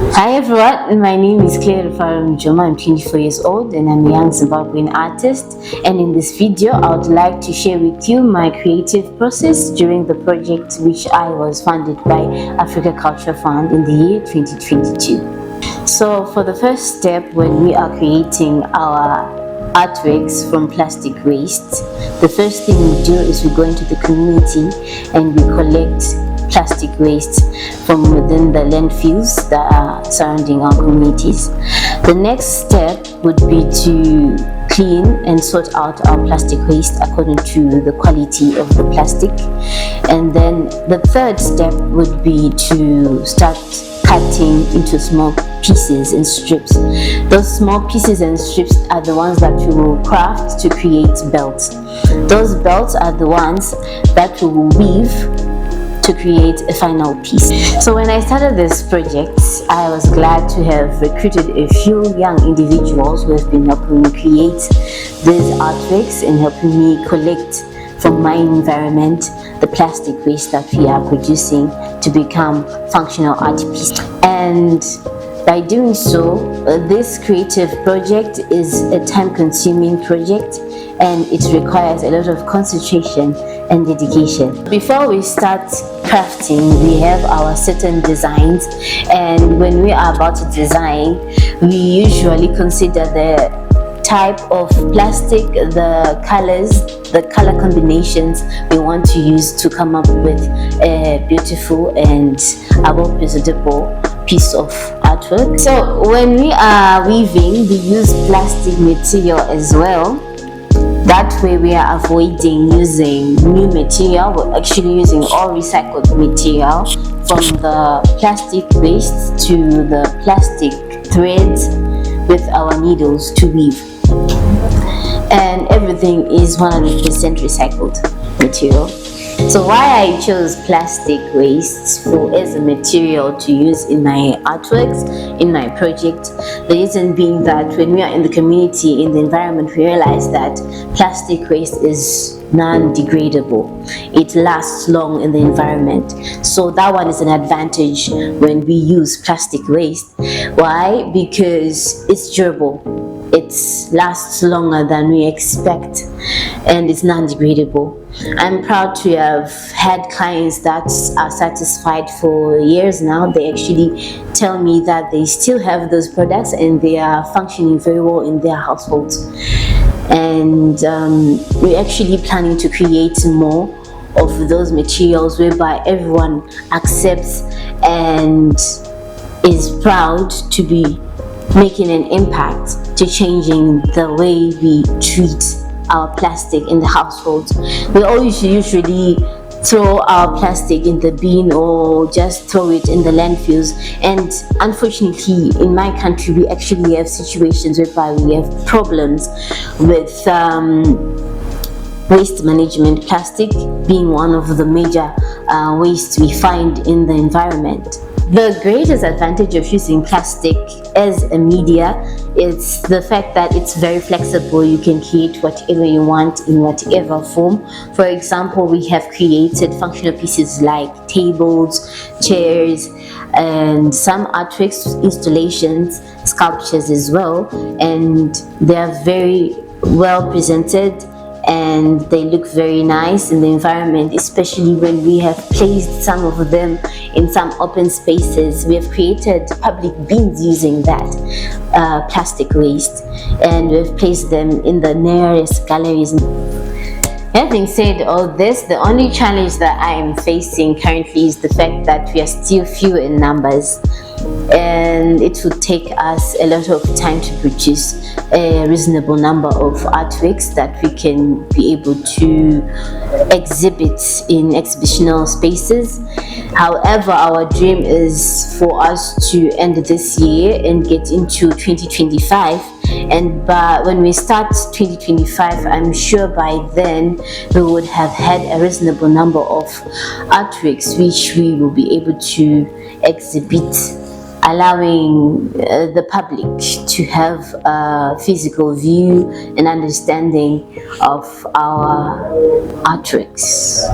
Hi everyone, my name is Rufaro Munjoma. I'm 24 years old and I'm a young Zimbabwean artist. And in this video, I would like to share with you my creative process during the project which I was funded by Africa Culture Fund in the year 2022. So for the first step, when we are creating our artworks from plastic waste, the first thing we do is we go into the community and we collect plastic waste from within the landfills that are surrounding our communities. The next step would be to clean and sort out our plastic waste according to the quality of the plastic. And then the third step would be to start cutting into small pieces and strips. Those small pieces and strips are the ones that we will craft to create belts. Those belts are the ones that we will weave to create a final piece. So when I started this project, I was glad to have recruited a few young individuals who have been helping me create these artworks and helping me collect from my environment the plastic waste that we are producing to become functional art pieces. And by doing so, this creative project is a time-consuming project and it requires a lot of concentration and dedication. Before we start crafting, we have our certain designs, and when we are about to design, we usually consider the type of plastic, the colors, the color combinations we want to use to come up with a beautiful and presentable piece of artwork. So when we are weaving, we use plastic material as well. That way we are avoiding using new material. We're actually using all recycled material, from the plastic waste to the plastic threads with our needles to weave. And everything is 100% recycled material. So why I chose plastic waste as a material to use in my artworks, in my project, the reason being that when we are in the community, in the environment, we realize that plastic waste is non-degradable. It lasts long in the environment. So that one is an advantage when we use plastic waste. Why? Because it's durable. It lasts longer than we expect and it's non-degradable. I'm proud to have had clients that are satisfied for years now. They actually tell me that they still have those products and they are functioning very well in their households. And we're actually planning to create more of those materials whereby everyone accepts and is proud to be making an impact to changing the way we treat our plastic in the household. We always usually throw our plastic in the bin or just throw it in the landfills, and unfortunately in my country we actually have situations whereby we have problems with waste management, plastic being one of the major wastes we find in the environment. The greatest advantage of using plastic as a media is the fact that it's very flexible. You can create whatever you want in whatever form. For example, we have created functional pieces like tables, chairs, and some artworks, installations, sculptures as well, and they are very well presented and they look very nice in the environment, especially when we have placed some of them in some open spaces. We have created public bins using that plastic waste, and we've placed them in the nearest galleries. Having said all this, the only challenge that I am facing currently is the fact that we are still few in numbers, and it would take us a lot of time to produce a reasonable number of artworks that we can be able to exhibit in exhibitional spaces. However, our dream is for us to end this year and get into 2025. And when we start 2025, I'm sure by then we would have had a reasonable number of artworks which we will be able to exhibit, allowing the public to have a physical view and understanding of our artworks.